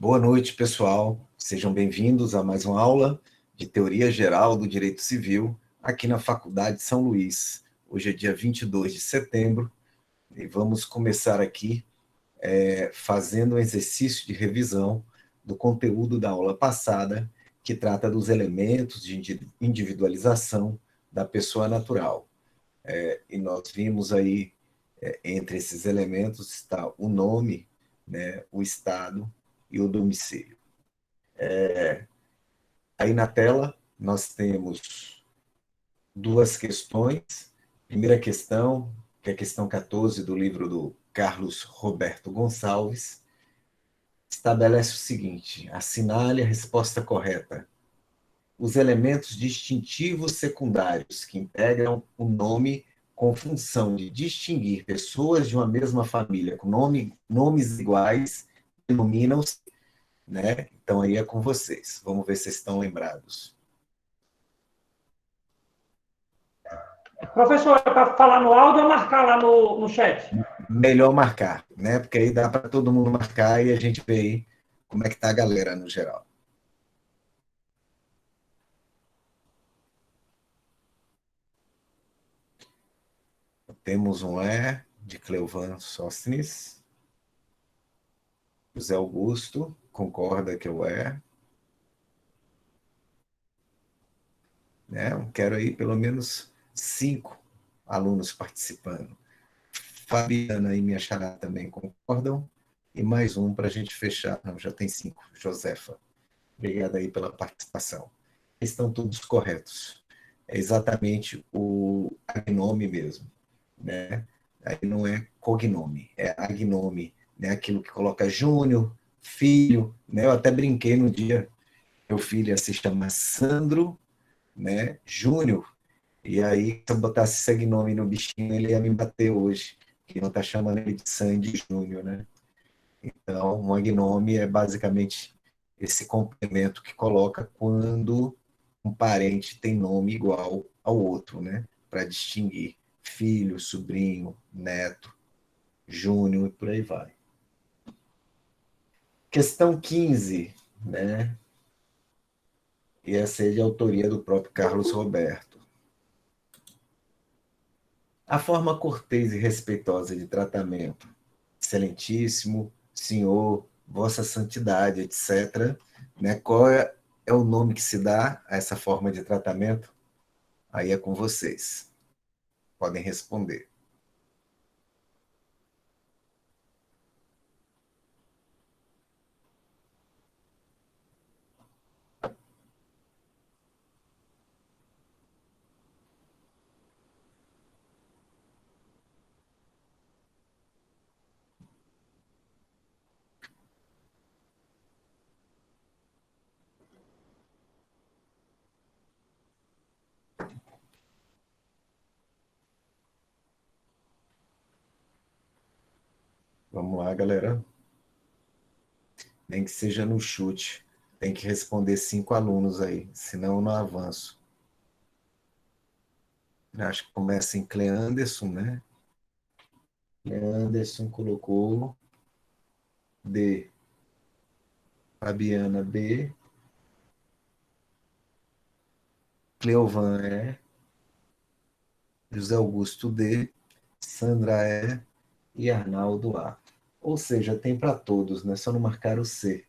Boa noite, pessoal. Sejam bem-vindos a mais uma aula de Teoria Geral do Direito Civil aqui na Faculdade de São Luís. Hoje é dia 22 de setembro e vamos começar aqui fazendo um exercício de revisão do conteúdo da aula passada, que trata dos elementos de individualização da pessoa natural. E nós vimos aí, entre esses elementos, está o nome, né, o estado e o domicílio. Aí na tela nós temos duas questões. Primeira questão, que é a questão 14 do livro do Carlos Roberto Gonçalves, estabelece o seguinte: assinale a resposta correta. Os elementos distintivos secundários que integram o nome com função de distinguir pessoas de uma mesma família com nomes iguais denominam-se, né? Então aí é com vocês. Vamos ver se vocês estão lembrados. Professor, é para falar no áudio ou marcar lá no chat? Melhor marcar, né? Porque aí dá para todo mundo marcar e a gente vê aí como é que tá a galera no geral. Temos um E de Cleovan Sóstenes. José Augusto concorda que é o E. Né? Eu quero aí pelo menos 5 alunos participando. Fabiana e minha xará também concordam. E mais um para a gente fechar. Não, já tem 5. Josefa. Obrigado aí pela participação. Estão todos corretos. É exatamente o agnome mesmo, né? Aí não é cognome, é agnome, né? Aquilo que coloca Júnior, filho, né? Eu até brinquei no dia, meu filho ia se chamar Sandro, né? Júnior, e aí se eu botasse esse agnome no bichinho, ele ia me bater hoje, que não tá chamando ele de Sandy Júnior, né? Então, um agnome é basicamente esse complemento que coloca quando um parente tem nome igual ao outro, né? Para distinguir filho, sobrinho, neto, júnior e por aí vai. Questão 15, né? E essa é de autoria do próprio Carlos Roberto. A forma cortês e respeitosa de tratamento, excelentíssimo, senhor, vossa santidade, etc., né? Qual é o nome que se dá a essa forma de tratamento? Aí é com vocês. Podem responder. Vamos lá, galera. Nem que seja no chute. Tem que responder 5 alunos aí, senão eu não avanço. Acho que começa em Cleanderson, né? Cleanderson colocou D. Fabiana B. Cleovan E. José Augusto D. Sandra E. E Arnaldo A. Ou seja, tem para todos, né? Só não marcar o C,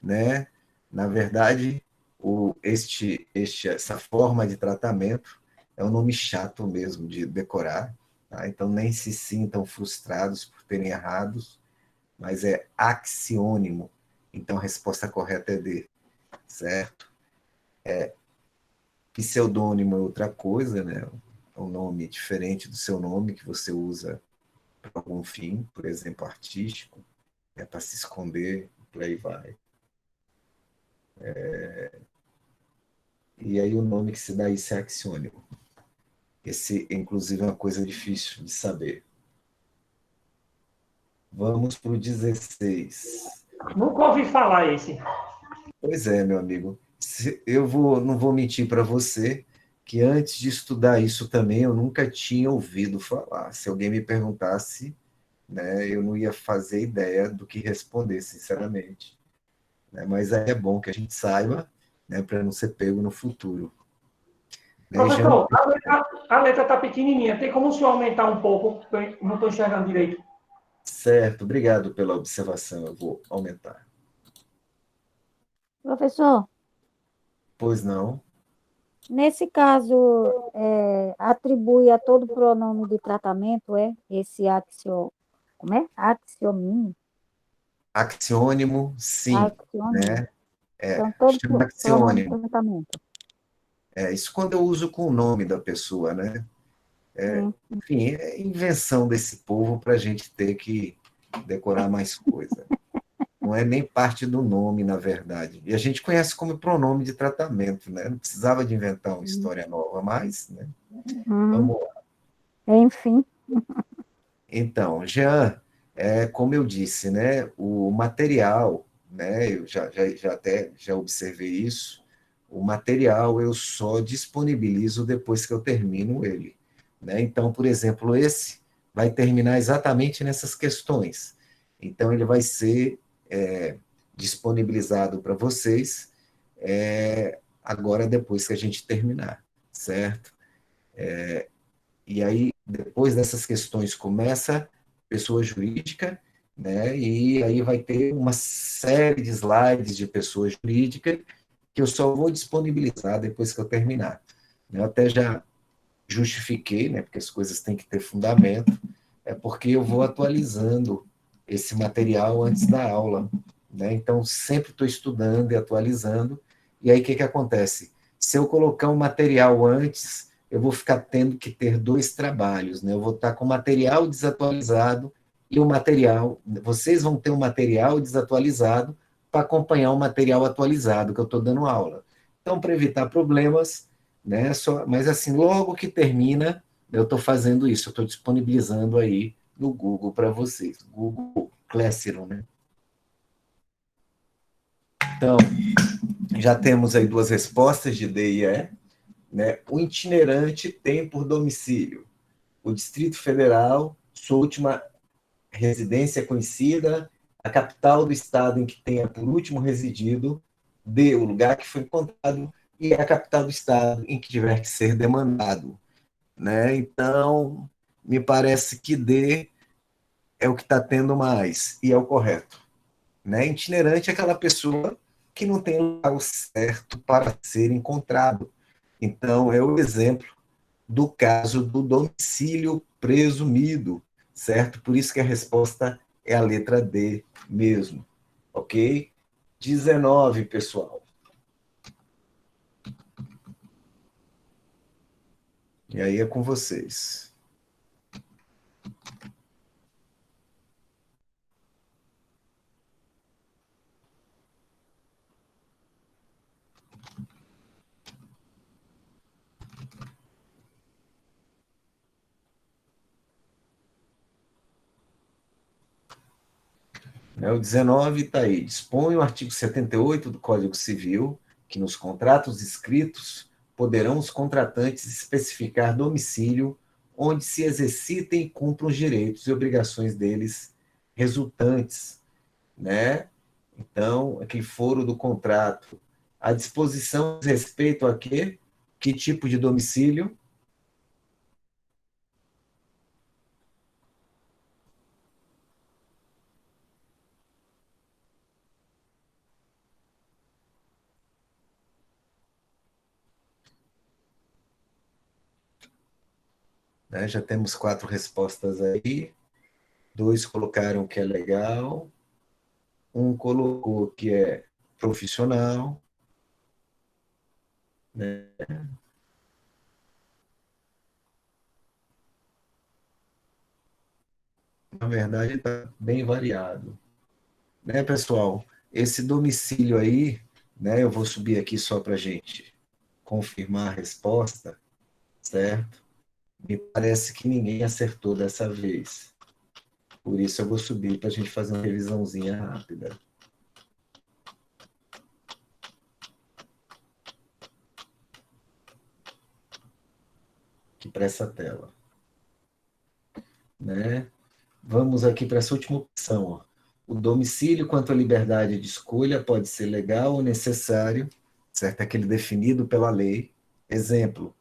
né? Na verdade, essa forma de tratamento é um nome chato mesmo de decorar, tá? Então nem se sintam frustrados por terem errados, mas é axiônimo. Então a resposta correta é D, certo? Pseudônimo é outra coisa, né? É um nome diferente do seu nome que você usa para algum fim, por exemplo, artístico, é para se esconder, por aí vai. E aí o nome que se dá isso é axiônimo. Esse, inclusive, é uma coisa difícil de saber. Vamos para o 16. Nunca ouvi falar esse. Pois é, meu amigo. Não vou mentir para você que antes de estudar isso também eu nunca tinha ouvido falar. Se alguém me perguntasse, né, eu não ia fazer ideia do que responder, sinceramente. né? Mas aí é bom que a gente saiba, né, para não ser pego no futuro. Né, Jean? Professor, a letra está pequenininha. Tem como o senhor aumentar um pouco? Eu não estou enxergando direito. Certo, obrigado pela observação. Eu vou aumentar. Professor, Pois não? nesse caso, atribui a todo pronome de tratamento, esse axio, como é? Axiomínio, Axiônimo, sim, axiônimo. né? Então, todo Chama pronome de axiônimo. tratamento. Isso quando eu uso com o nome da pessoa, né? Hum, Enfim, é invenção desse povo para a gente ter que decorar mais coisa. Não é nem parte do nome, na verdade. E a gente conhece como pronome de tratamento, né? Não precisava de inventar uma história nova, mas, né? hum, Vamos lá. enfim, Então, Jean, como eu disse, né? O material, né? Eu já até já observei isso. O material eu só disponibilizo depois que eu termino ele, né? Então, por exemplo, esse vai terminar exatamente nessas questões. Então, ele vai ser disponibilizado para vocês agora depois que a gente terminar, certo? E aí, depois dessas questões, começa pessoa jurídica, né? E aí vai ter uma série de slides de pessoa jurídica que eu só vou disponibilizar depois que eu terminar. Eu até já justifiquei, né? Porque as coisas têm que ter fundamento, é porque eu vou atualizando esse material antes da aula, né? Então, sempre estou estudando e atualizando. E aí, o que acontece? Se eu colocar um material antes, eu vou ficar tendo que ter dois trabalhos, né? Eu vou estar com o material desatualizado e o material... Vocês vão ter um material desatualizado para acompanhar o material atualizado que eu estou dando aula. Então, para evitar problemas, né? Mas assim, logo que termina, eu estou fazendo isso, eu estou disponibilizando aí no Google para vocês, Google Classroom, né? Então, já temos aí duas respostas de D e E, né? O itinerante tem por domicílio o Distrito Federal, sua última residência conhecida, a capital do estado em que tenha por último residido, D, o lugar que foi encontrado, e a capital do estado em que tiver que ser demandado, né? Então, me parece que D é o que está tendo mais e é o correto, né? Itinerante é aquela pessoa que não tem o local certo para ser encontrado. Então, é o exemplo do caso do domicílio presumido, certo? Por isso que a resposta é a letra D mesmo, ok? 19, pessoal. E aí é com vocês. O 19 está aí. Dispõe o artigo 78 do Código Civil que nos contratos escritos poderão os contratantes especificar domicílio onde se exercitem e cumpram os direitos e obrigações deles resultantes, né? Então, aquele foro do contrato. A disposição diz respeito a quê? Que tipo de domicílio? Né? Já temos 4 respostas aí. 2 colocaram que é legal. Um colocou que é profissional, né? Na verdade, está bem variado. Né, pessoal? Esse domicílio aí, né, eu vou subir aqui só para a gente confirmar a resposta, certo? Me parece que ninguém acertou dessa vez. Por isso eu vou subir para a gente fazer uma revisãozinha rápida. Aqui para essa tela. Né? Vamos aqui para essa última opção. Ó. O domicílio quanto à liberdade de escolha pode ser legal ou necessário, certo? Aquele definido pela lei. Exemplo,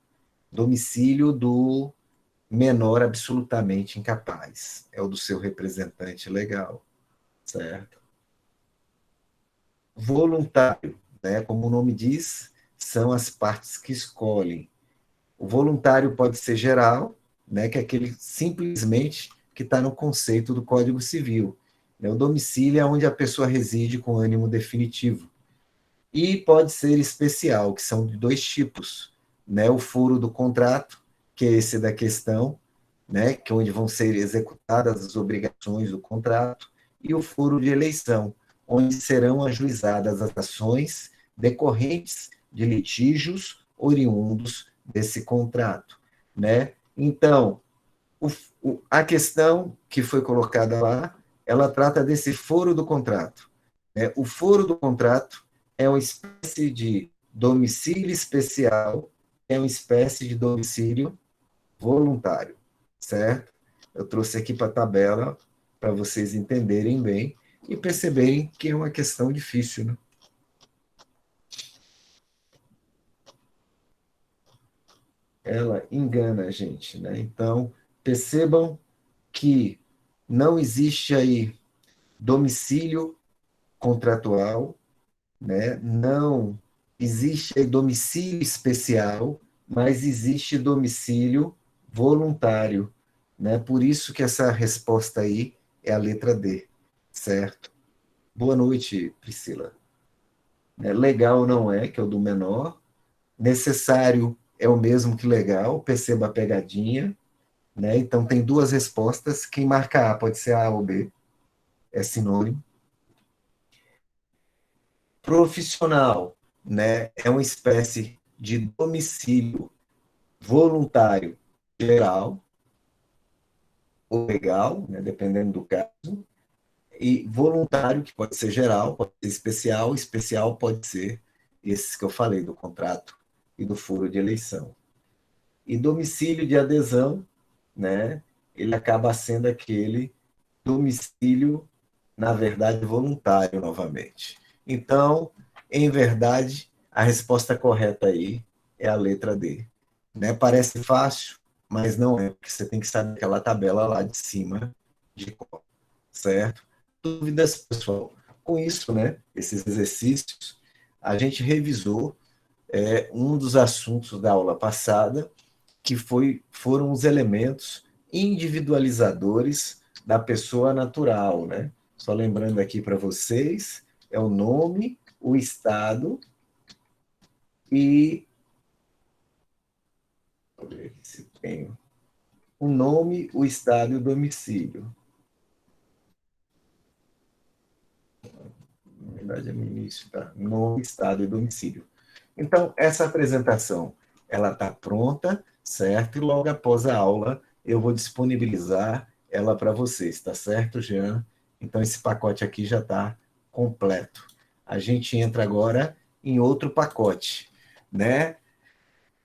domicílio do menor absolutamente incapaz. É o do seu representante legal, certo? Voluntário, né? Como o nome diz, são as partes que escolhem. O voluntário pode ser geral, né? Que é aquele simplesmente que está no conceito do Código Civil. O domicílio é onde a pessoa reside com ânimo definitivo. E pode ser especial, que são de dois tipos, né? O furo do contrato, que é esse da questão, né? Que é onde vão ser executadas as obrigações do contrato, e o furo de eleição, onde serão ajuizadas as ações decorrentes de litígios oriundos desse contrato, né? Então, a questão que foi colocada lá, ela trata desse foro do contrato. Né? O foro do contrato é uma espécie de domicílio especial, é uma espécie de domicílio voluntário, certo? Eu trouxe aqui para a tabela para vocês entenderem bem e perceberem que é uma questão difícil, né? Ela engana a gente, né? Então, percebam que não existe aí domicílio contratual, né? Não existe aí domicílio especial, mas existe domicílio voluntário, né? Por isso que essa resposta aí é a letra D, certo? Boa noite, Priscila. Legal não é, que é o do menor. Necessário é o mesmo que legal, perceba a pegadinha, né? Então tem duas respostas. Quem marca A pode ser A ou B, é sinônimo. Profissional, né? É uma espécie de domicílio voluntário geral ou legal, né? Dependendo do caso. E voluntário, que pode ser geral, pode ser especial, especial pode ser esses que eu falei, do contrato e do furo de eleição. E domicílio de adesão, né? Ele acaba sendo aquele domicílio, na verdade, voluntário novamente. Então, em verdade, a resposta correta aí é a letra D. Né? Parece fácil, mas não é, porque você tem que saber aquela tabela lá de cima de cor, certo? Dúvidas, pessoal? Com isso, né, esses exercícios, a gente revisou um dos assuntos da aula passada, que foram os elementos individualizadores da pessoa natural, né? Só lembrando aqui para vocês, é o nome, o estado e... Deixa eu ver se tenho. O nome, o estado e o domicílio. Na verdade, é no início, tá? Nome, estado e domicílio. Então, essa apresentação, ela está pronta, certo? E logo após a aula, eu vou disponibilizar ela para vocês, tá certo, Jean? Então, esse pacote aqui já está completo. A gente entra agora em outro pacote, né?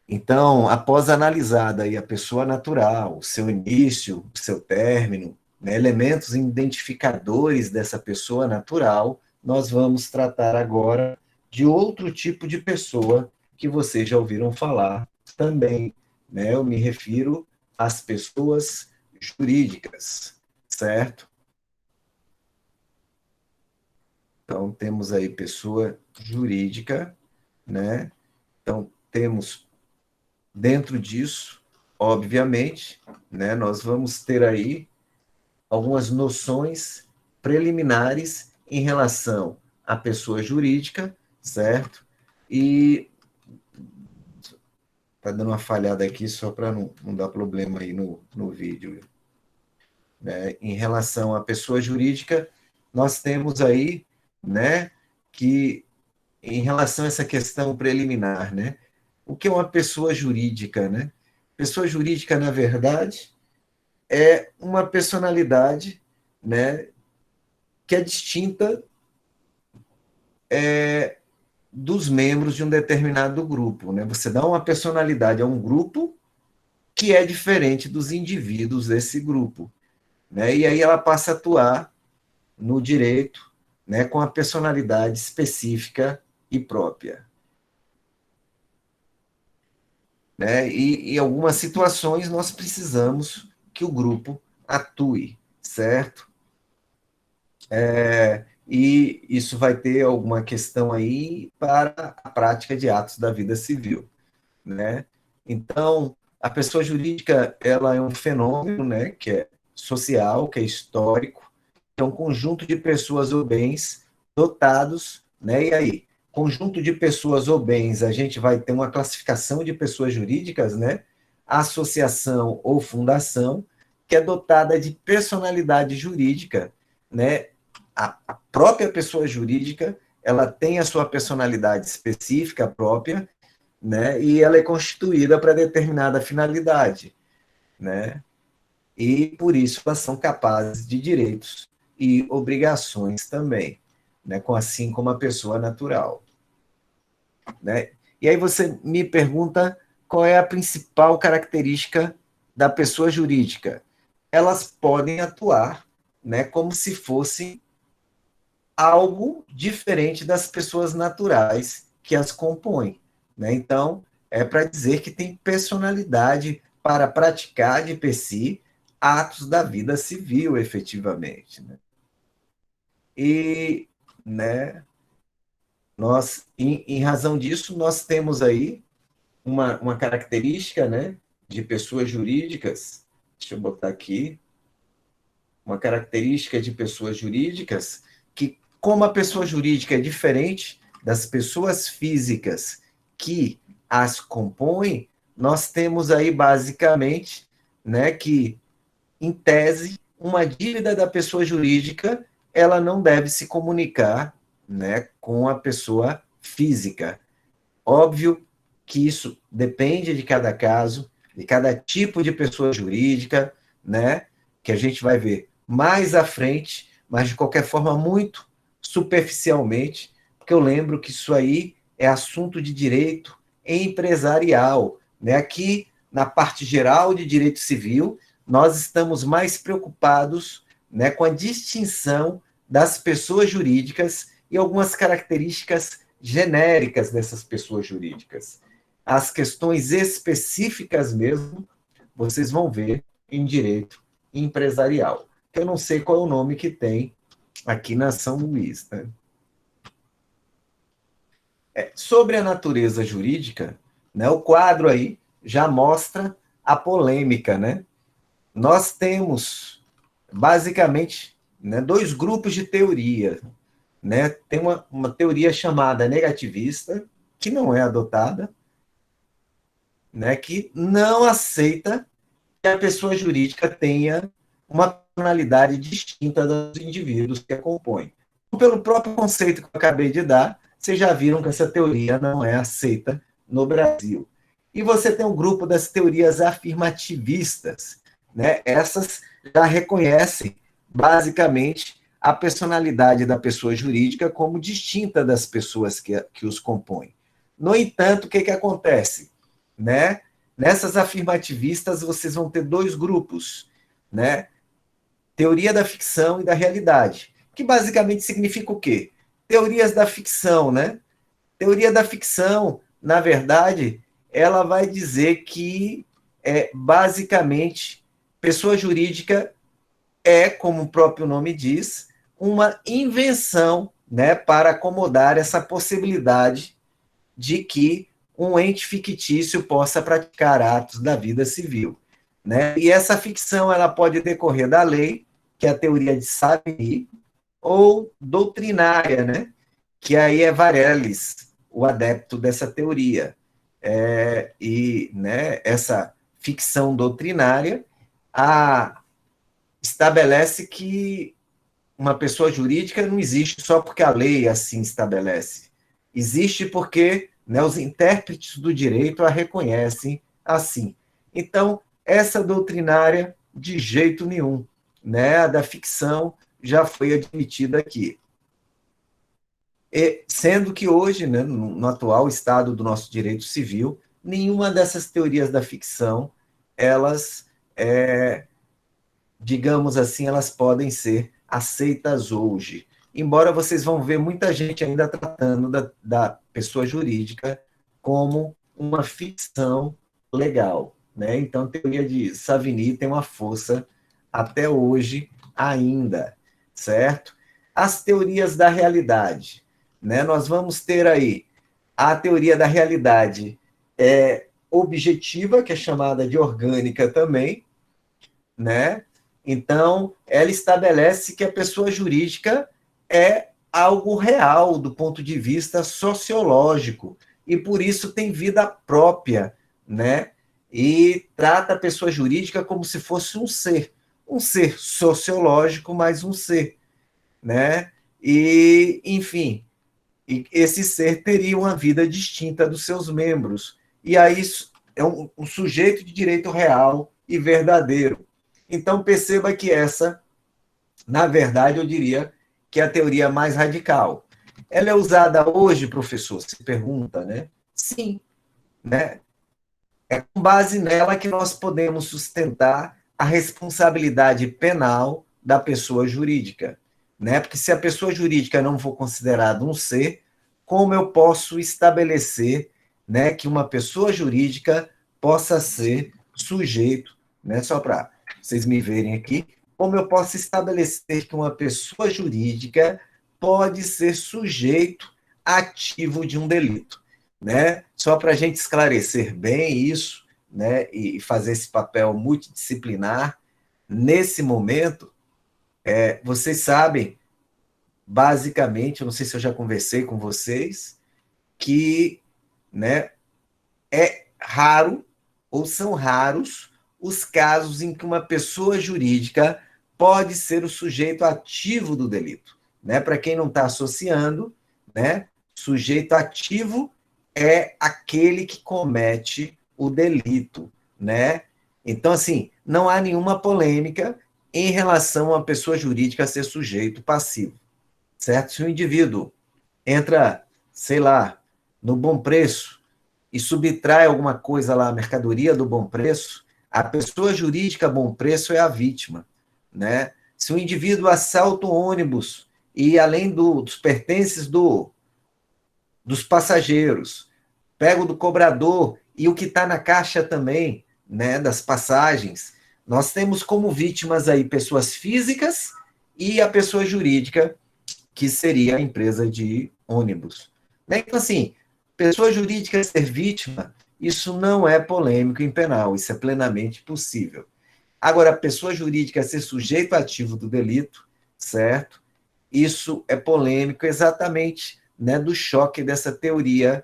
Então, após analisada aí a pessoa natural, o seu início, o seu término, né, elementos identificadores dessa pessoa natural, nós vamos tratar agora de outro tipo de pessoa que vocês já ouviram falar também. Né? Eu me refiro às pessoas jurídicas, certo? Então, temos aí pessoa jurídica, né? Então, temos dentro disso, obviamente, né, nós vamos ter aí algumas noções preliminares em relação à pessoa jurídica, certo? E tá dando uma falhada aqui só para não dar problema aí no vídeo. Né? Em relação à pessoa jurídica, nós temos aí, né, que em relação a essa questão preliminar, né? O que é uma pessoa jurídica, né? Pessoa jurídica, na verdade, é uma personalidade, né, que é distinta dos membros de um determinado grupo. Né? Você dá uma personalidade a um grupo que é diferente dos indivíduos desse grupo. Né? E aí ela passa a atuar no direito, né, com a personalidade específica e própria. Né? E em algumas situações nós precisamos que o grupo atue, certo? E isso vai ter alguma questão aí para a prática de atos da vida civil, né? Então, a pessoa jurídica, ela é um fenômeno, né, que é social, que é histórico, é um conjunto de pessoas ou bens dotados, né? E aí, conjunto de pessoas ou bens, a gente vai ter uma classificação de pessoas jurídicas, né? Associação ou fundação, que é dotada de personalidade jurídica, né? A própria pessoa jurídica, ela tem a sua personalidade específica própria, né? E ela é constituída para determinada finalidade, né? E por isso elas são capazes de direitos e obrigações também, né? Assim como a pessoa natural, né? E aí você me pergunta qual é a principal característica da pessoa jurídica. Elas podem atuar, né, como se fosse algo diferente das pessoas naturais que as compõem, né? Então, é para dizer que tem personalidade para praticar de per si atos da vida civil, efetivamente, né? E, né, nós, em razão disso, nós temos aí uma característica, né, de pessoas jurídicas, deixa eu botar aqui, uma característica de pessoas jurídicas que, como a pessoa jurídica é diferente das pessoas físicas que as compõem, nós temos aí basicamente, né, que, em tese, uma dívida da pessoa jurídica, ela não deve se comunicar, né, com a pessoa física. Óbvio que isso depende de cada caso, de cada tipo de pessoa jurídica, né, que a gente vai ver mais à frente, mas de qualquer forma muito superficialmente, porque eu lembro que isso aí é assunto de direito empresarial, né? Aqui na parte geral de direito civil, nós estamos mais preocupados, né, com a distinção das pessoas jurídicas e algumas características genéricas dessas pessoas jurídicas. As questões específicas mesmo, vocês vão ver em direito empresarial. Eu não sei qual é o nome que tem aqui na São Luís. Né? Sobre a natureza jurídica, né, o quadro aí já mostra a polêmica. Né? Nós temos, basicamente, né, dois grupos de teoria. Né? Tem uma teoria chamada negativista, que não é adotada, né, que não aceita que a pessoa jurídica tenha uma personalidade distinta dos indivíduos que a compõem. Pelo próprio conceito que eu acabei de dar, vocês já viram que essa teoria não é aceita no Brasil. E você tem um grupo das teorias afirmativistas, né? Essas já reconhecem, basicamente, a personalidade da pessoa jurídica como distinta das pessoas que os compõem. No entanto, o que acontece? Né? Nessas afirmativistas, vocês vão ter dois grupos, né? Teoria da ficção e da realidade, que basicamente significa o quê? Teorias da ficção, né? Teoria da ficção, na verdade, ela vai dizer que, basicamente, pessoa jurídica é, como o próprio nome diz, uma invenção, né, para acomodar essa possibilidade de que um ente fictício possa praticar atos da vida civil. Né? E essa ficção ela pode decorrer da lei, que é a teoria de Savigny, ou doutrinária, né? Que aí é Varelles, o adepto dessa teoria. E né, essa ficção doutrinária estabelece que uma pessoa jurídica não existe só porque a lei assim estabelece. Existe porque, né, os intérpretes do direito a reconhecem assim. Então, essa doutrinária, de jeito nenhum. Né, a da ficção já foi admitida aqui. Sendo que hoje, né, no atual estado do nosso direito civil, nenhuma dessas teorias da ficção, elas, digamos assim, elas podem ser aceitas hoje. Embora vocês vão ver muita gente ainda tratando da pessoa jurídica como uma ficção legal, né? Então, a teoria de Savigny tem uma força até hoje ainda, certo? As teorias da realidade, né? Nós vamos ter aí a teoria da realidade objetiva, que é chamada de orgânica também, né? Então, ela estabelece que a pessoa jurídica é algo real do ponto de vista sociológico e por isso tem vida própria, né? E trata a pessoa jurídica como se fosse um ser sociológico, mas um ser, né? E, enfim, esse ser teria uma vida distinta dos seus membros. E aí é um sujeito de direito real e verdadeiro. Então, perceba que essa, na verdade, eu diria que é a teoria mais radical. Ela é usada hoje, professor? Se pergunta, né? Sim, né? É com base nela que nós podemos sustentar a responsabilidade penal da pessoa jurídica, né? Porque se a pessoa jurídica não for considerada um ser, como eu posso estabelecer, né, que uma pessoa jurídica possa ser sujeito, né? Só para vocês me verem aqui, como eu posso estabelecer que uma pessoa jurídica pode ser sujeito ativo de um delito, né? Só para a gente esclarecer bem isso, né, e fazer esse papel multidisciplinar, nesse momento, vocês sabem, basicamente, eu não sei se eu já conversei com vocês, que, né, é raro, ou são raros, os casos em que uma pessoa jurídica pode ser o sujeito ativo do delito. Né? Para quem não está associando, né, sujeito ativo é aquele que comete o delito. Né? Então, assim, não há nenhuma polêmica em relação a uma pessoa jurídica ser sujeito passivo. Certo? Se o indivíduo entra, sei lá, no Bom Preço e subtrai alguma coisa lá, a mercadoria do Bom Preço, a pessoa jurídica Bom Preço é a vítima, né? Se o indivíduo assalta o ônibus e, além dos pertences dos passageiros, pega o do cobrador e o que está na caixa também, né, das passagens, nós temos como vítimas aí pessoas físicas e a pessoa jurídica, que seria a empresa de ônibus. Então, assim, pessoa jurídica ser vítima, isso não é polêmico em penal, isso é plenamente possível. Agora, a pessoa jurídica ser sujeito ativo do delito, certo? Isso é polêmico exatamente, né, do choque dessa teoria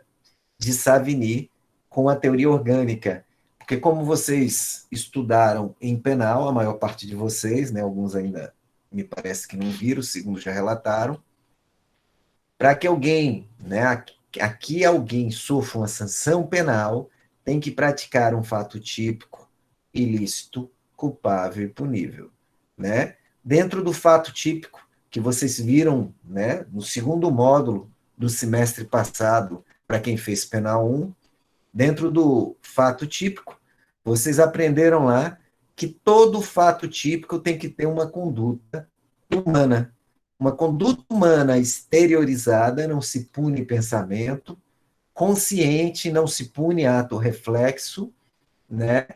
de Savigny com a teoria orgânica. Porque como vocês estudaram em penal, a maior parte de vocês, né, alguns ainda me parece que não viram, segundo já relataram, para que alguém, né, aqui alguém sofra uma sanção penal, tem que praticar um fato típico, ilícito, culpável e punível, né? Dentro do fato típico que vocês viram, né, no segundo módulo do semestre passado, para quem fez penal 1, dentro do fato típico, vocês aprenderam lá que todo fato típico tem que ter uma conduta humana. Uma conduta humana exteriorizada não se pune pensamento, consciente não se pune ato reflexo, né?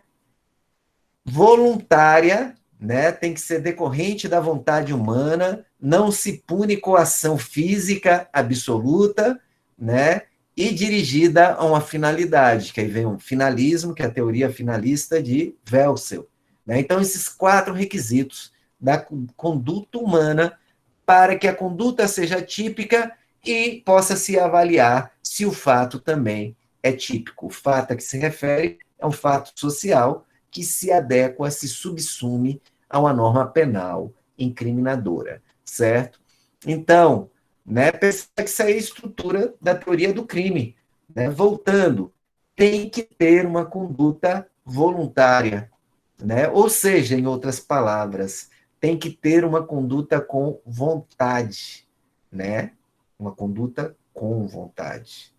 Voluntária, né? Tem que ser decorrente da vontade humana, não se pune coação física absoluta, né? E dirigida a uma finalidade, que aí vem um finalismo, que é a teoria finalista de Welsel. Né? Então, esses 4 requisitos da conduta humana para que a conduta seja típica e possa se avaliar se o fato também é típico. O fato a que se refere é um fato social que se adequa, se subsume a uma norma penal incriminadora, certo? Então, né, percebe que isso aí é a estrutura da teoria do crime. Né? Voltando, tem que ter uma conduta voluntária, né? Ou seja, em outras palavras, tem que ter uma conduta com vontade, né? Uma conduta com vontade.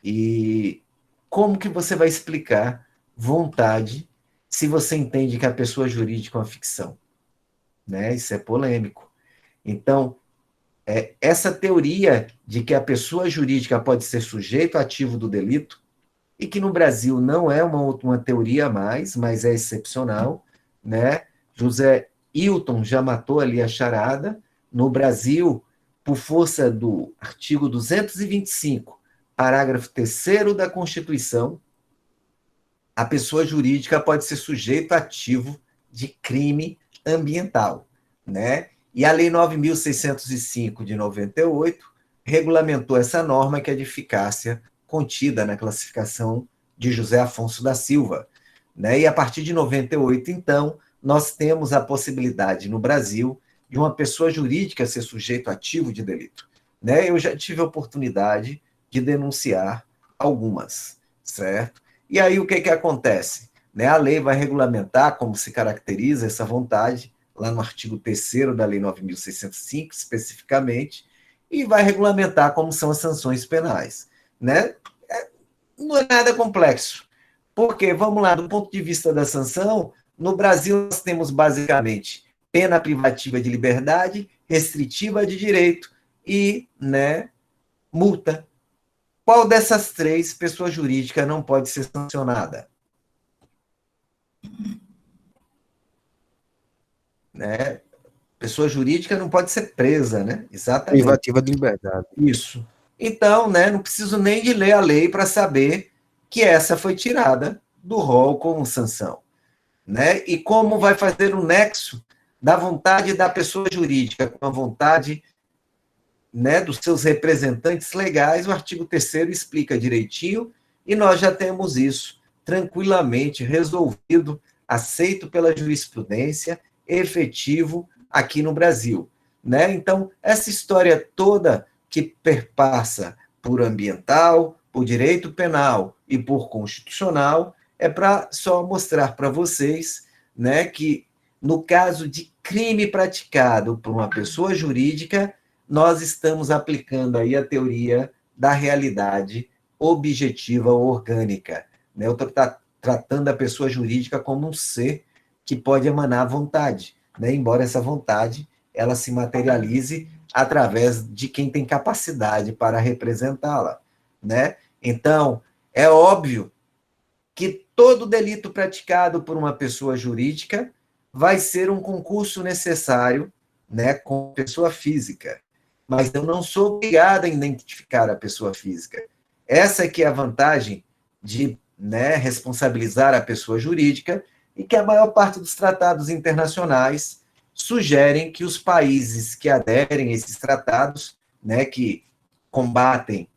E como que você vai explicar vontade se você entende que a pessoa jurídica é uma ficção? Né? Isso é polêmico. Então, essa teoria de que a pessoa jurídica pode ser sujeito ativo do delito, e que no Brasil não é uma teoria mais, mas é excepcional, né? José Hilton já matou ali a charada. No Brasil, por força do artigo 225, parágrafo 3º da Constituição, a pessoa jurídica pode ser sujeito ativo de crime ambiental, né? E a Lei 9.605 de 98 regulamentou essa norma, que é de eficácia contida na classificação de José Afonso da Silva, né? E a partir de 98, então, nós temos a possibilidade no Brasil de uma pessoa jurídica ser sujeito ativo de delito, né? Eu já tive a oportunidade de denunciar algumas, certo? E aí o que acontece? Né? A lei vai regulamentar como se caracteriza essa vontade, lá no artigo 3º da Lei 9.605, especificamente, e vai regulamentar como são as sanções penais. Né? Não é nada complexo. Porque, vamos lá, do ponto de vista da sanção, no Brasil nós temos basicamente pena privativa de liberdade, restritiva de direito e, né, multa. Qual dessas três, pessoa jurídica não pode ser sancionada? Né? Pessoa jurídica não pode ser presa, né? Exatamente. Privativa de liberdade. Isso. Então, né, não preciso nem de ler a lei para saber que essa foi tirada do rol como sanção. Né? E como vai fazer um nexo da vontade da pessoa jurídica com a vontade, né, dos seus representantes legais, o artigo 3º explica direitinho, e nós já temos isso tranquilamente resolvido, aceito pela jurisprudência, efetivo aqui no Brasil. Né? Então, essa história toda que perpassa por ambiental, por direito penal e por constitucional, é para só mostrar para vocês, né, que no caso de crime praticado por uma pessoa jurídica, nós estamos aplicando aí a teoria da realidade objetiva ou orgânica. Né? Eu estou tratando a pessoa jurídica como um ser que pode emanar vontade, né? Embora essa vontade ela se materialize através de quem tem capacidade para representá-la. Né? Então, é óbvio que todo delito praticado por uma pessoa jurídica vai ser um concurso necessário, né, com pessoa física. Mas eu não sou obrigado a identificar a pessoa física. Essa que é a vantagem de, né, responsabilizar a pessoa jurídica, e que a maior parte dos tratados internacionais sugerem que os países que aderem a esses tratados, né, que combatem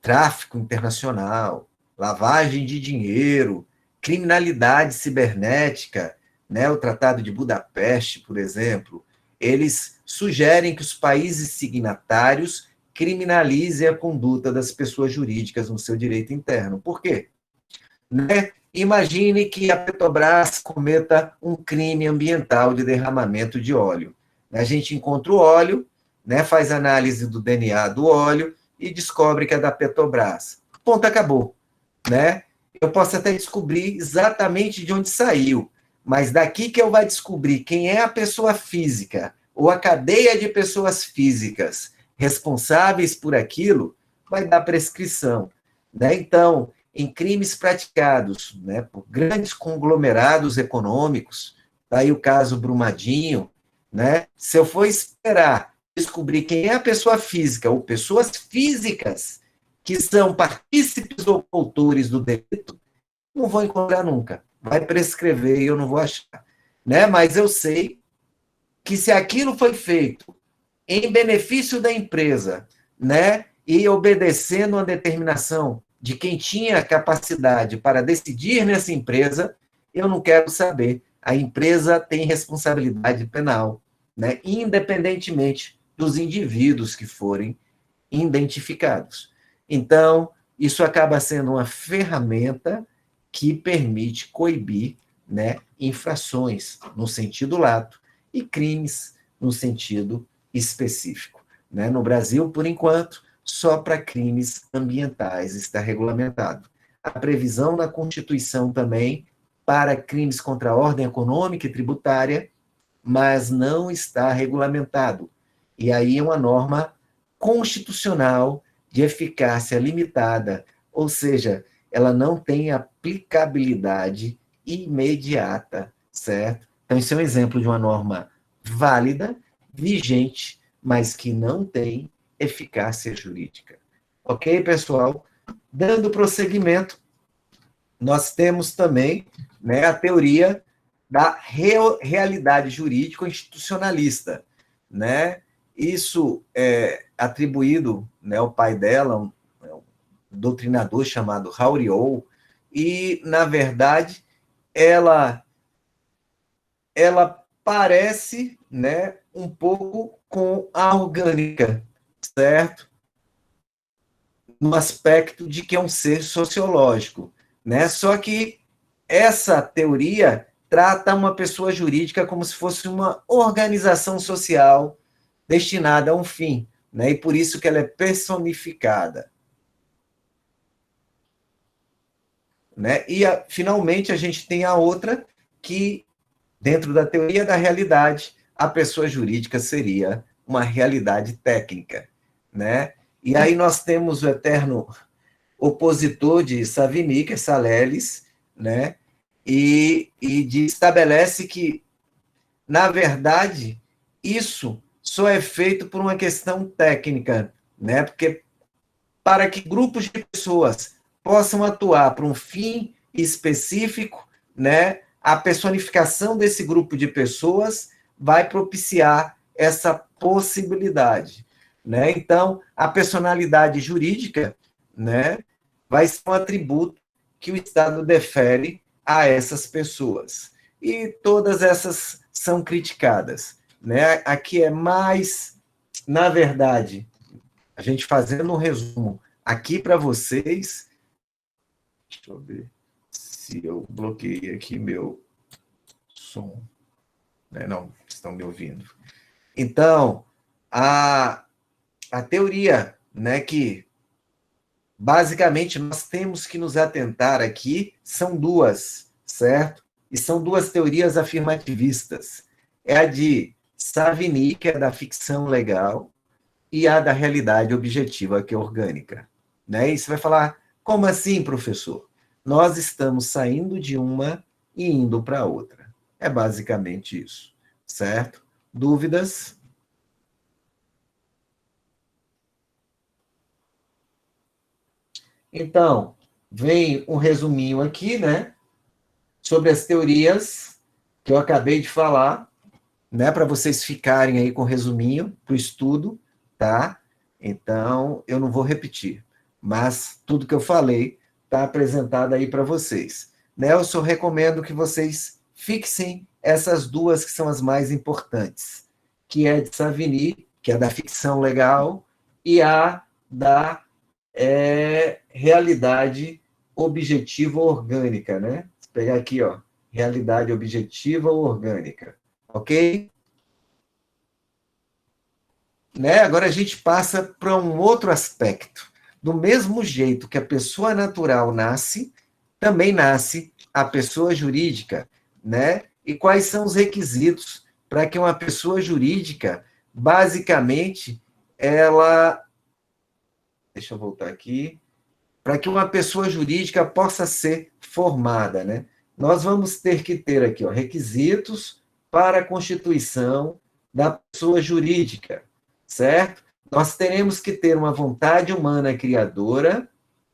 tráfico internacional, lavagem de dinheiro, criminalidade cibernética, né, o Tratado de Budapeste, por exemplo, eles sugerem que os países signatários criminalizem a conduta das pessoas jurídicas no seu direito interno. Por quê? Né? Imagine que a Petrobras cometa um crime ambiental de derramamento de óleo. A gente encontra o óleo, né, faz análise do DNA do óleo e descobre que é da Petrobras. Ponto, acabou. Né? Eu posso até descobrir exatamente de onde saiu, mas daqui que eu vou descobrir quem é a pessoa física ou a cadeia de pessoas físicas responsáveis por aquilo, vai dar prescrição. Né? Então, em crimes praticados, né, por grandes conglomerados econômicos, daí o caso Brumadinho, né, se eu for esperar descobrir quem é a pessoa física ou pessoas físicas que são partícipes ou autores do delito, não vou encontrar nunca. Vai prescrever e eu não vou achar. Né? Mas eu sei que se aquilo foi feito em benefício da empresa, né, e obedecendo uma determinação de quem tinha capacidade para decidir nessa empresa, eu não quero saber. A empresa tem responsabilidade penal, né, independentemente dos indivíduos que forem identificados. Então, isso acaba sendo uma ferramenta que permite coibir, né, infrações no sentido lato e crimes no sentido específico. Né? No Brasil, por enquanto, só para crimes ambientais está regulamentado. A previsão na Constituição também para crimes contra a ordem econômica e tributária, mas não está regulamentado. E aí é uma norma constitucional de eficácia limitada, ou seja, ela não tem aplicabilidade imediata, certo? Então, isso é um exemplo de uma norma válida, vigente, mas que não tem eficácia jurídica. Ok, pessoal? Dando prosseguimento, nós temos também, né, a teoria da realidade jurídico-institucionalista, né? Isso é atribuído, né, ao pai dela, um doutrinador chamado Hauriol, e, na verdade, ela parece, né, um pouco com a orgânica, certo? No aspecto de que é um ser sociológico, né? Só que essa teoria trata uma pessoa jurídica como se fosse uma organização social destinada a um fim, né? E por isso que ela é personificada, né? E finalmente a gente tem a outra que, dentro da teoria da realidade, a pessoa jurídica seria uma realidade técnica, né? E aí nós temos o eterno opositor de Savigny, que é Saleles, né? E estabelece que, na verdade, isso só é feito por uma questão técnica, né? Porque para que grupos de pessoas possam atuar para um fim específico, né? A personificação desse grupo de pessoas vai propiciar essa possibilidade, né? Então, a personalidade jurídica, né, vai ser um atributo que o Estado defere a essas pessoas. E todas essas são criticadas, né? Aqui é mais, na verdade, a gente fazendo um resumo aqui para vocês. Deixa eu ver se eu bloqueei aqui meu som. Não, estão me ouvindo. Então, a teoria, né, que basicamente nós temos que nos atentar aqui são duas, certo? E são duas teorias afirmativistas. É a de Savigny, que é da ficção legal, e a da realidade objetiva, que é orgânica. Né? E você vai falar, como assim, professor? Nós estamos saindo de uma e indo para outra. É basicamente isso, certo? Dúvidas? Então, vem um resuminho aqui, né, sobre as teorias que eu acabei de falar, né, para vocês ficarem aí com o resuminho para o estudo, tá? Então, eu não vou repetir, mas tudo que eu falei está apresentado aí para vocês. Né, eu só recomendo que vocês fixem essas duas que são as mais importantes, que é de Savigny, que é da ficção legal, e a da realidade objetiva orgânica, né? Vou pegar aqui, ó, realidade objetiva orgânica, ok? Né? Agora a gente passa para um outro aspecto. Do mesmo jeito que a pessoa natural nasce, também nasce a pessoa jurídica, né? E quais são os requisitos para que uma pessoa jurídica, basicamente, ela... Deixa eu voltar aqui. Para que uma pessoa jurídica possa ser formada, né? Nós vamos ter que ter aqui, ó, requisitos para a constituição da pessoa jurídica, certo? Nós teremos que ter uma vontade humana criadora,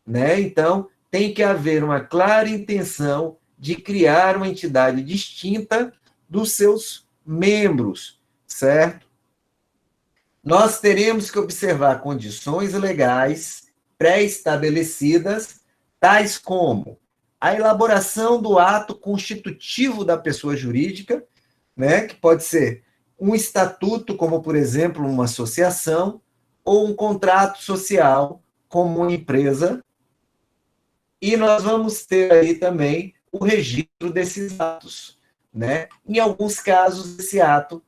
né? Então, tem que haver uma clara intenção de criar uma entidade distinta dos seus membros, certo? Nós teremos que observar condições legais pré-estabelecidas, tais como a elaboração do ato constitutivo da pessoa jurídica, né, que pode ser um estatuto, como, por exemplo, uma associação, ou um contrato social, como uma empresa. E nós vamos ter aí também o registro desses atos, né? Em alguns casos, esse ato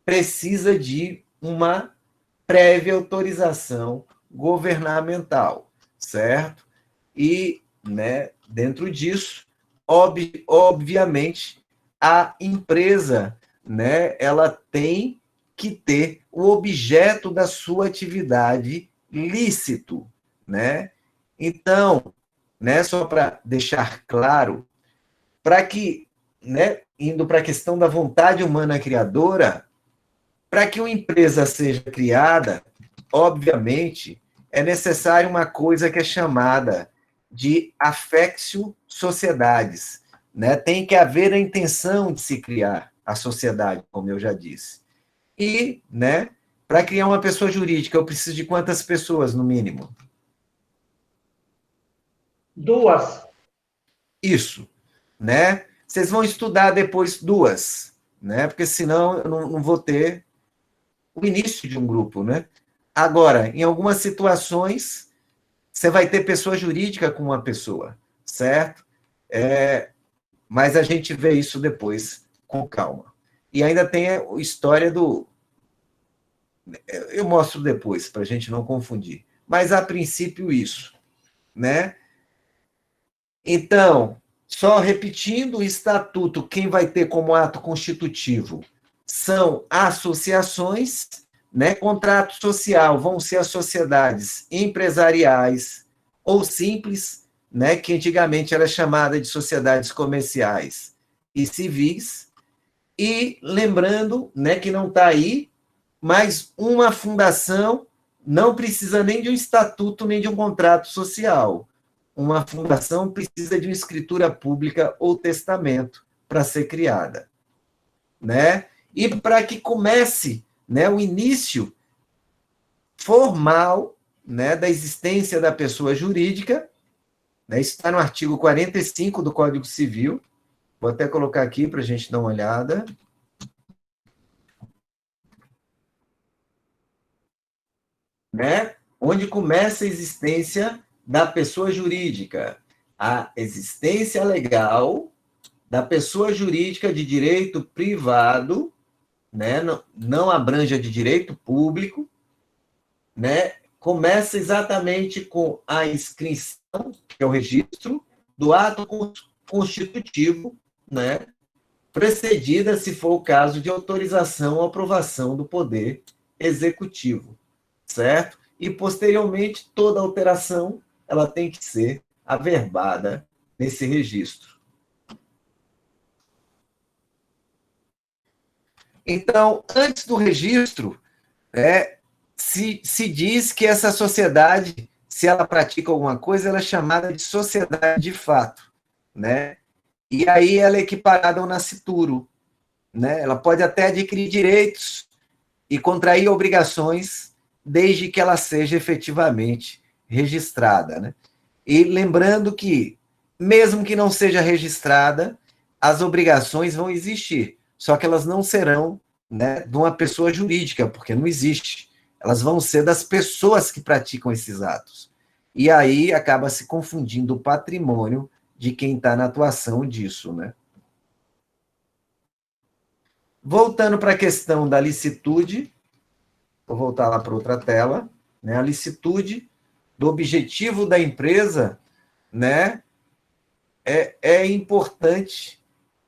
precisa de uma prévia autorização governamental, certo? E, né, dentro disso, obviamente, a empresa né, ela tem que ter o objeto da sua atividade lícito, né? Então, né, só para deixar claro, para que, né, indo para a questão da vontade humana criadora, para que uma empresa seja criada, obviamente, é necessário uma coisa que é chamada de affectio sociedades, né? Tem que haver a intenção de se criar a sociedade, como eu já disse. E, né, para criar uma pessoa jurídica, eu preciso de quantas pessoas, no mínimo? 2. Isso, né? Vocês vão estudar depois 2, né? Porque senão eu não vou ter o início de um grupo, né? Agora, em algumas situações, você vai ter pessoa jurídica com uma pessoa, certo? Mas a gente vê isso depois, com calma. E ainda tem a história do... Eu mostro depois, para a gente não confundir. Mas, a princípio, isso, né? Então, só repetindo, o estatuto, quem vai ter como ato constitutivo são associações, né? Contrato social vão ser as sociedades empresariais ou simples, né? Que antigamente era chamada de sociedades comerciais e civis. E lembrando, né, que não está aí, mas uma fundação não precisa nem de um estatuto nem de um contrato social. Uma fundação precisa de uma escritura pública ou testamento para ser criada, né? E para que comece, né, o início formal, né, da existência da pessoa jurídica, né? Isso está no artigo 45 do Código Civil. Vou até colocar aqui para a gente dar uma olhada. Né? Onde começa a existência da pessoa jurídica. A existência legal da pessoa jurídica de direito privado, né? Não abrange a de direito público, né? Começa exatamente com a inscrição, que é o registro, do ato constitutivo, né? Precedida, se for o caso, de autorização ou aprovação do Poder Executivo, certo? E, posteriormente, toda alteração ela tem que ser averbada nesse registro. Então, antes do registro, se diz que essa sociedade, se ela pratica alguma coisa, ela é chamada de sociedade de fato, né? E aí ela é equiparada ao nascituro, né? Ela pode até adquirir direitos e contrair obrigações desde que ela seja efetivamente registrada, né? E lembrando que, mesmo que não seja registrada, as obrigações vão existir, só que elas não serão, né, de uma pessoa jurídica, porque não existe. Elas vão ser das pessoas que praticam esses atos. E aí acaba se confundindo o patrimônio de quem está na atuação disso, né? Voltando para a questão da licitude, vou voltar lá para outra tela, né? A licitude do objetivo da empresa, né? É importante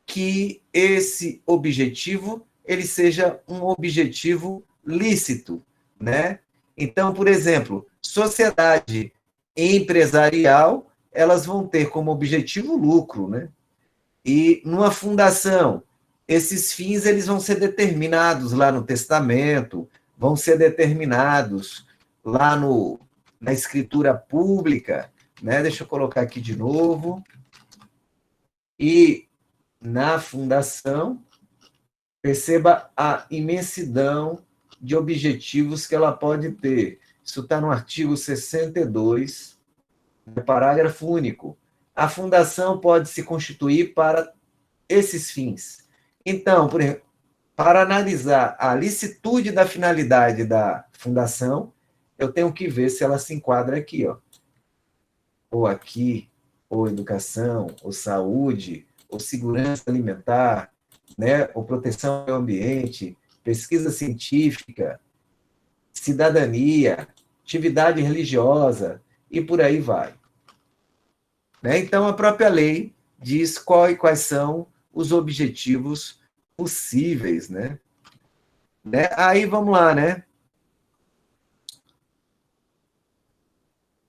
que esse objetivo ele seja um objetivo lícito, né? Então, por exemplo, sociedade empresarial, elas vão ter como objetivo lucro, né? E numa fundação, esses fins eles vão ser determinados lá no testamento, vão ser determinados lá na escritura pública, né? Deixa eu colocar aqui de novo. E na fundação, perceba a imensidão de objetivos que ela pode ter. Isso está no artigo 62, parágrafo único. A fundação pode se constituir para esses fins. Então, por exemplo, para analisar a licitude da finalidade da fundação, eu tenho que ver se ela se enquadra aqui, ó. Ou aqui, ou educação, ou saúde, ou segurança alimentar, né? Ou proteção ao ambiente, pesquisa científica, cidadania, atividade religiosa, e por aí vai. Né? Então, a própria lei diz quais são os objetivos possíveis, né? Aí vamos lá, né?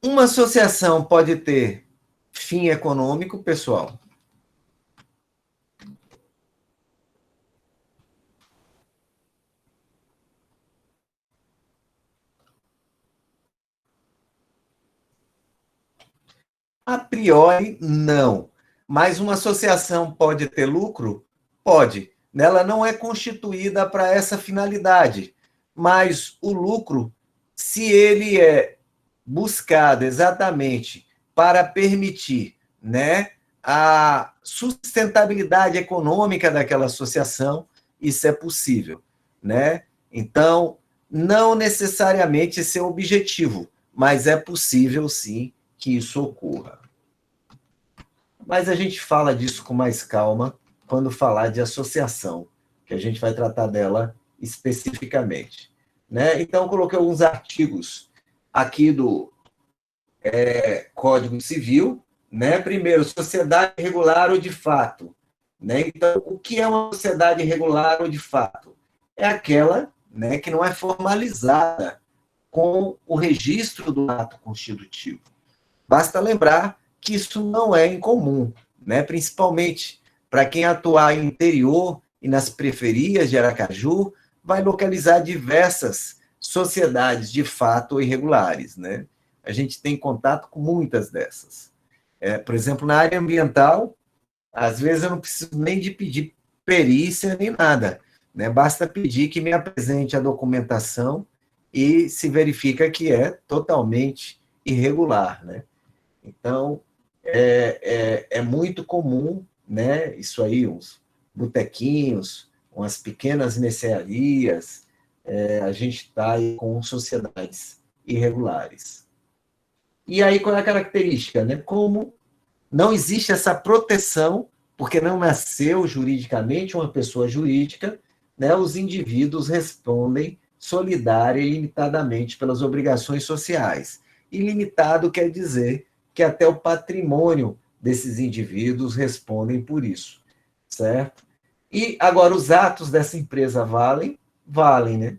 Uma associação pode ter fim econômico, pessoal? A priori, não. Mas uma associação pode ter lucro? Pode. Ela não é constituída para essa finalidade. Mas o lucro, se ele é buscado exatamente para permitir, né, a sustentabilidade econômica daquela associação, isso é possível, né? Então, não necessariamente esse é o objetivo, mas é possível, sim, que isso ocorra. Mas a gente fala disso com mais calma quando falar de associação, que a gente vai tratar dela especificamente, né? Então, coloquei alguns artigos aqui do Código Civil, né? Primeiro, sociedade regular ou de fato, né? Então, o que é uma sociedade regular ou de fato? É aquela, né, que não é formalizada com o registro do ato constitutivo. Basta lembrar que isso não é incomum, né? Principalmente para quem atuar em interior e nas periferias de Aracaju, vai localizar diversas sociedades de fato irregulares, né? A gente tem contato com muitas dessas. Por exemplo, na área ambiental, às vezes eu não preciso nem de pedir perícia nem nada, né? Basta pedir que me apresente a documentação e se verifica que é totalmente irregular, né? Então, é muito comum, né? Isso aí, uns botequinhos, umas pequenas mercearias, a gente está aí com sociedades irregulares. E aí, qual é a característica? Né? Como não existe essa proteção, porque não nasceu juridicamente uma pessoa jurídica, né? Os indivíduos respondem solidária e limitadamente pelas obrigações sociais. Ilimitado quer dizer que até o patrimônio desses indivíduos respondem por isso, certo? E agora os atos dessa empresa valem, né?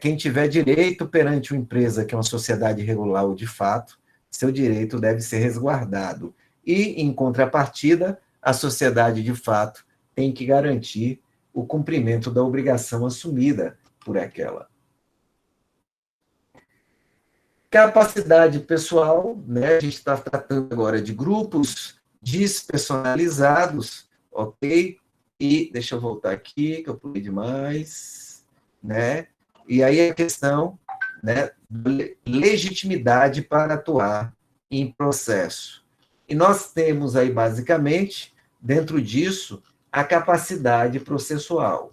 Quem tiver direito perante uma empresa que é uma sociedade regular ou de fato, seu direito deve ser resguardado. E, em contrapartida, a sociedade de fato tem que garantir o cumprimento da obrigação assumida por aquela. Capacidade pessoal, né? A gente está tratando agora de grupos despersonalizados, ok? E deixa eu voltar aqui, que eu pulei demais, né? E aí a questão, né, legitimidade para atuar em processo. E nós temos aí, basicamente, dentro disso, a capacidade processual,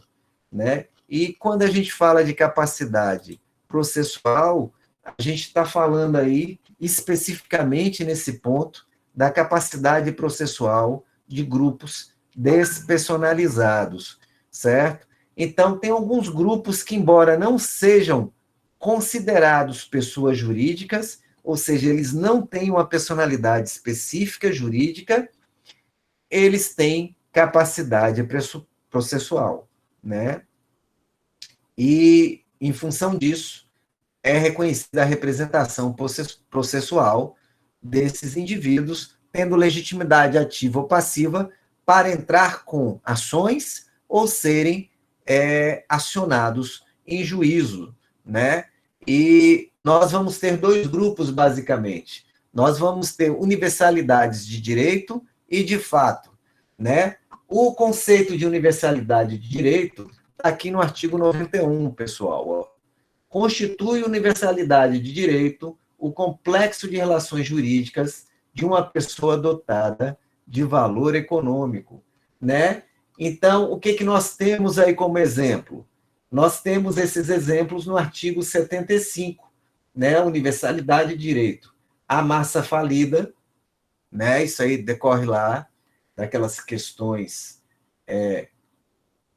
né? E quando a gente fala de capacidade processual, a gente está falando aí, especificamente nesse ponto, da capacidade processual de grupos despersonalizados, certo? Então, tem alguns grupos que, embora não sejam considerados pessoas jurídicas, ou seja, eles não têm uma personalidade específica jurídica, eles têm capacidade processual, né? E, em função disso, é reconhecida a representação processual desses indivíduos, tendo legitimidade ativa ou passiva para entrar com ações ou serem acionados em juízo, né? E nós vamos ter dois grupos, basicamente. Nós vamos ter universalidades de direito e de fato, né? O conceito de universalidade de direito está aqui no artigo 91, pessoal, ó. Constitui universalidade de direito o complexo de relações jurídicas de uma pessoa dotada de valor econômico, né? Então, o que nós temos aí como exemplo? Nós temos esses exemplos no artigo 75, né? Universalidade de direito. A massa falida, né? Isso aí decorre lá daquelas questões,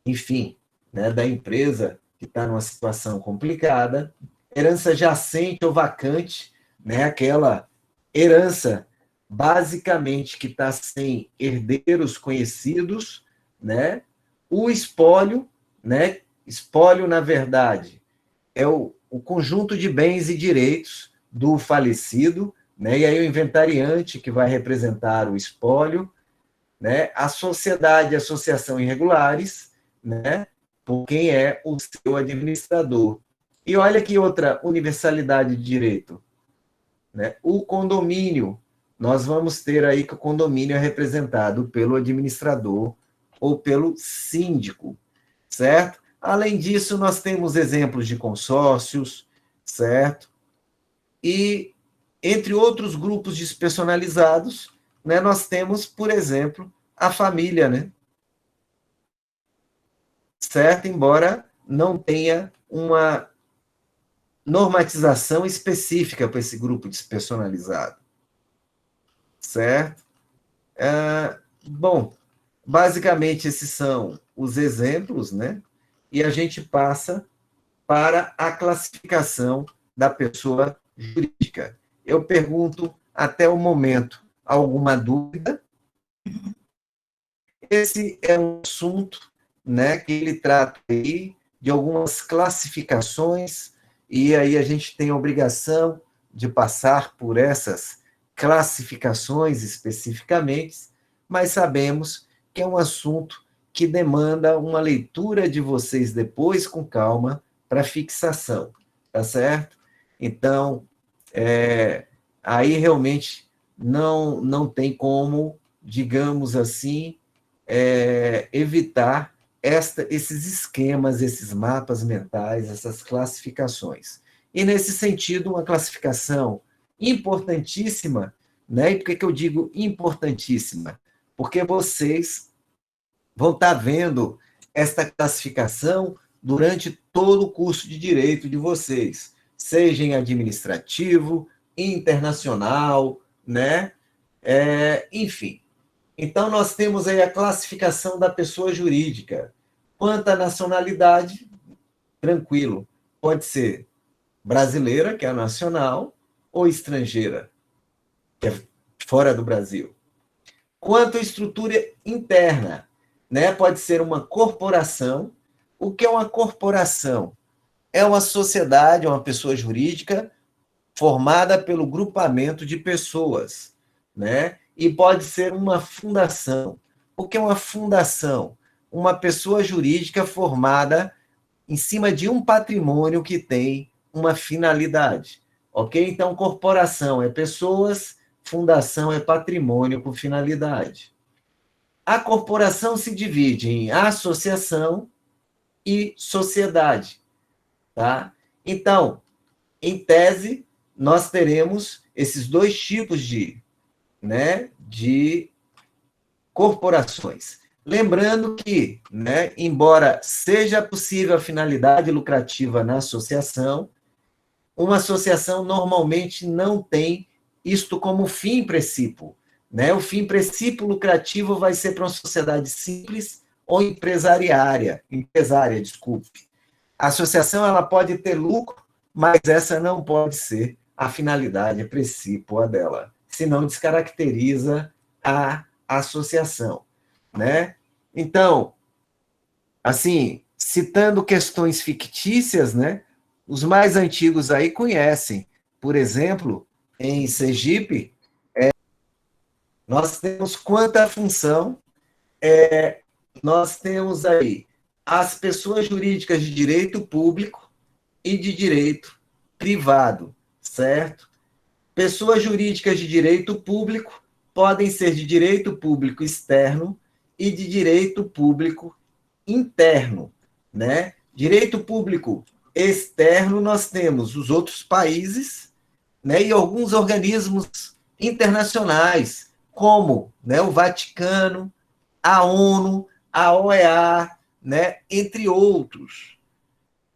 enfim, né? Da empresa que está numa situação complicada, herança jacente ou vacante, né? Aquela herança basicamente que está sem herdeiros conhecidos, né, o espólio, né, espólio, na verdade, é o conjunto de bens e direitos do falecido, né, e aí o inventariante, que vai representar o espólio, né, a sociedade, associação irregulares, né, por quem é o seu administrador. E olha que outra universalidade de direito, né, o condomínio. Nós vamos ter aí que o condomínio é representado pelo administrador ou pelo síndico, certo? Além disso, nós temos exemplos de consórcios, certo? E, entre outros grupos despersonalizados, né, nós temos, por exemplo, a família, né? Certo? Embora não tenha uma normatização específica para esse grupo despersonalizado, certo? Bom, basicamente esses são os exemplos, né? E a gente passa para a classificação da pessoa jurídica. Eu pergunto, até o momento, alguma dúvida? Esse é um assunto, né, que ele trata aí de algumas classificações, e aí a gente tem a obrigação de passar por essas classificações especificamente, mas sabemos que é um assunto que demanda uma leitura de vocês depois com calma para fixação, tá certo? Então, aí realmente não tem como, digamos assim, evitar esses esquemas, esses mapas mentais, essas classificações. E, nesse sentido, uma classificação importantíssima, né? E por que eu digo importantíssima? Porque vocês vão estar vendo esta classificação durante todo o curso de direito de vocês, seja em administrativo, internacional, né? Enfim. Então, nós temos aí a classificação da pessoa jurídica. Quanto à nacionalidade, tranquilo, pode ser brasileira, que é a nacional, ou estrangeira, que é fora do Brasil. Quanto à estrutura interna, né, pode ser uma corporação. O que é uma corporação? É uma sociedade, uma pessoa jurídica formada pelo grupamento de pessoas, né? E pode ser uma fundação. O que é uma fundação? Uma pessoa jurídica formada em cima de um patrimônio que tem uma finalidade, ok? Então, corporação é pessoas, fundação é patrimônio com finalidade. A corporação se divide em associação e sociedade, tá? Então, em tese, nós teremos esses dois tipos de corporações. Lembrando que, né, embora seja possível a finalidade lucrativa na associação, uma associação normalmente não tem isto como fim princípio, né? O fim princípio lucrativo vai ser para uma sociedade simples ou empresária, desculpe. A associação ela pode ter lucro, mas essa não pode ser a finalidade precípua dela, senão descaracteriza a associação, né? Então, assim, citando questões fictícias, né? Os mais antigos aí conhecem. Por exemplo, em Sergipe, nós temos quanta função, nós temos aí as pessoas jurídicas de direito público e de direito privado, certo? Pessoas jurídicas de direito público podem ser de direito público externo e de direito público interno, né? Direito público externo, nós temos os outros países, né, e alguns organismos internacionais, como, né, o Vaticano, a ONU, a OEA, né, entre outros.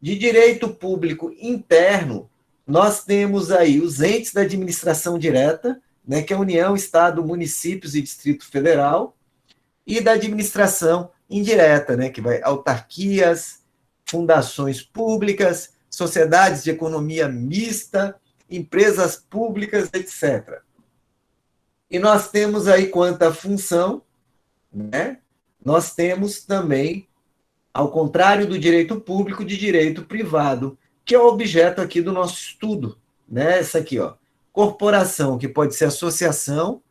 De direito público interno, nós temos aí os entes da administração direta, né, que é a União, Estado, municípios e Distrito Federal, e da administração indireta, né, que vai autarquias, fundações públicas, sociedades de economia mista, empresas públicas, etc. E nós temos aí quanto à função, né, nós temos também, ao contrário do direito público, de direito privado, que é o objeto aqui do nosso estudo, né? Essa aqui, ó. Corporação, que pode ser associação,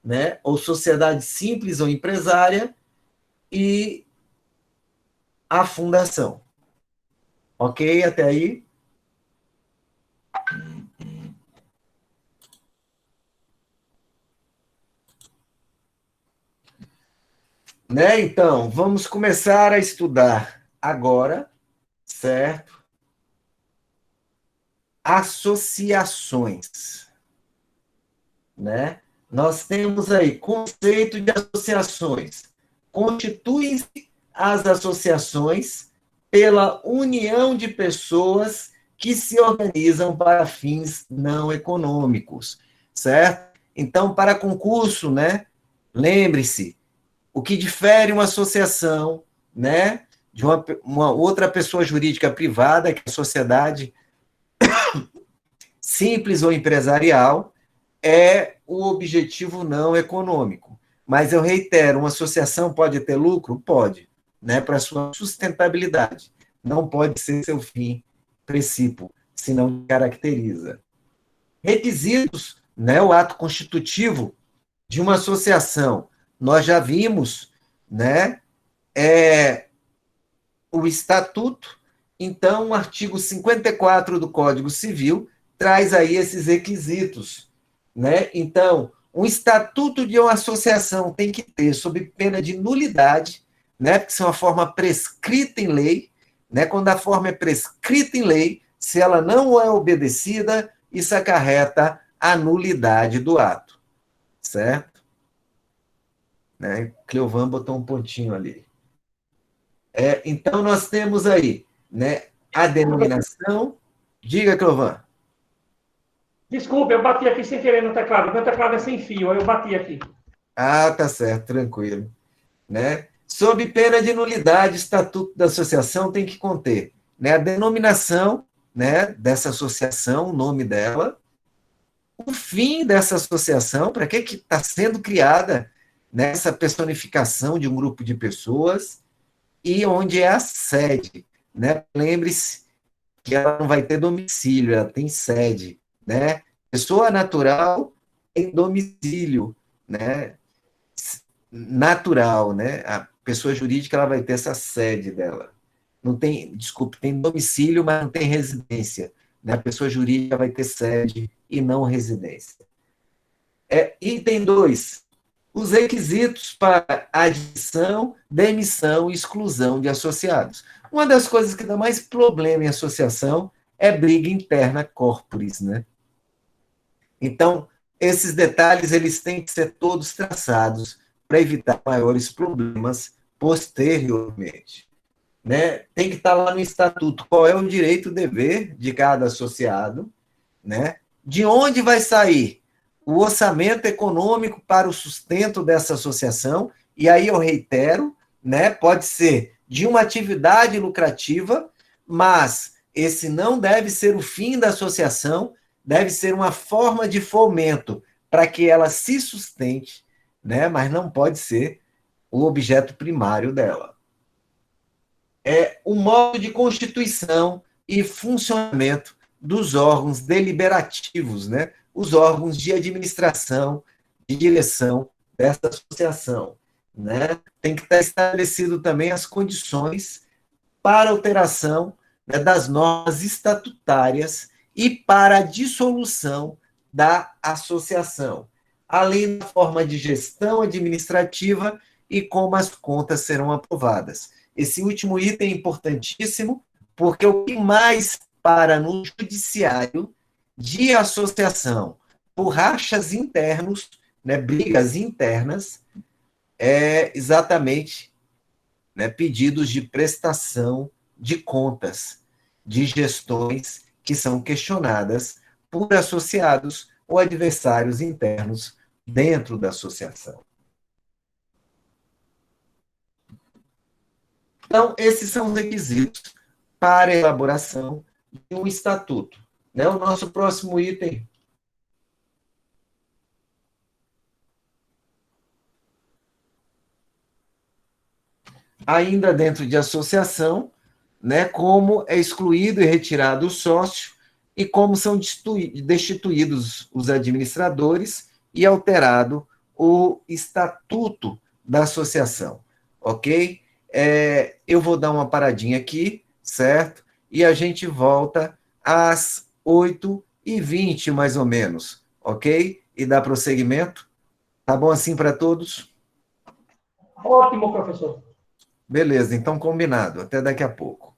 né? Ou sociedade simples ou empresária, e a fundação. Ok? Até aí? Né? Então, vamos começar a estudar agora, certo? Associações, né? Nós temos aí conceito de associações. Constituem-se as associações pela união de pessoas que se organizam para fins não econômicos, certo? Então, para concurso, né? Lembre-se, o que difere uma associação, né, de uma outra pessoa jurídica privada, que é a sociedade simples ou empresarial, é o objetivo não econômico. Mas eu reitero, uma associação pode ter lucro? Pode, né, para sua sustentabilidade. Não pode ser seu fim princípio, se não caracteriza. Requisitos, né, o ato constitutivo de uma associação. Nós já vimos, né, o estatuto, então o artigo 54 do Código Civil traz aí esses requisitos, né? Então, um estatuto de uma associação tem que ter, sob pena de nulidade, né? Porque isso é uma forma prescrita em lei, né? Quando a forma é prescrita em lei, se ela não é obedecida, isso acarreta a nulidade do ato, certo? Né? Cleovan botou um pontinho ali. Então, nós temos aí, né, a denominação. Diga, Cleovan. Desculpe, eu bati aqui sem querer no teclado. Meu teclado é sem fio, aí eu bati aqui. Ah, tá certo, tranquilo. Né? Sob pena de nulidade, o estatuto da associação tem que conter, né, a denominação, né, dessa associação, o nome dela, o fim dessa associação, para que está sendo criada nessa personificação de um grupo de pessoas, e onde é a sede. Né? Lembre-se que ela não vai ter domicílio, ela tem sede. Né? Pessoa natural tem domicílio, né? Natural. Né? A pessoa jurídica ela vai ter essa sede dela. Não tem, desculpe, tem domicílio, mas não tem residência. Né? A pessoa jurídica vai ter sede e não residência. Item 2. Os requisitos para admissão, demissão e exclusão de associados. Uma das coisas que dá mais problema em associação é briga interna corporis, né? Então, esses detalhes eles têm que ser todos traçados para evitar maiores problemas posteriormente. Né? Tem que estar lá no estatuto qual é o direito e dever de cada associado, né? De onde vai sair o orçamento econômico para o sustento dessa associação, e aí eu reitero, né, pode ser de uma atividade lucrativa, mas esse não deve ser o fim da associação, deve ser uma forma de fomento para que ela se sustente, né, mas não pode ser o objeto primário dela. O modo de constituição e funcionamento dos órgãos deliberativos, né? Os órgãos de administração, de direção dessa associação. Né? Tem que estar estabelecido também as condições para alteração, né, das normas estatutárias e para a dissolução da associação, além da forma de gestão administrativa e como as contas serão aprovadas. Esse último item é importantíssimo, porque o que mais para no judiciário de associação por rachas internos, né, brigas internas, é exatamente, né, pedidos de prestação de contas, de gestões que são questionadas por associados ou adversários internos dentro da associação. Então, esses são os requisitos para a elaboração de um estatuto. Né? O nosso próximo item. ainda dentro de associação, né, como é excluído e retirado o sócio e como são destituídos os administradores e alterado o estatuto da associação, ok? Eu vou dar uma paradinha aqui, certo? E a gente volta às 8h20, mais ou menos, ok? E dá prosseguimento. Tá bom assim para todos? Ótimo, professor. Beleza, então combinado. Até daqui a pouco.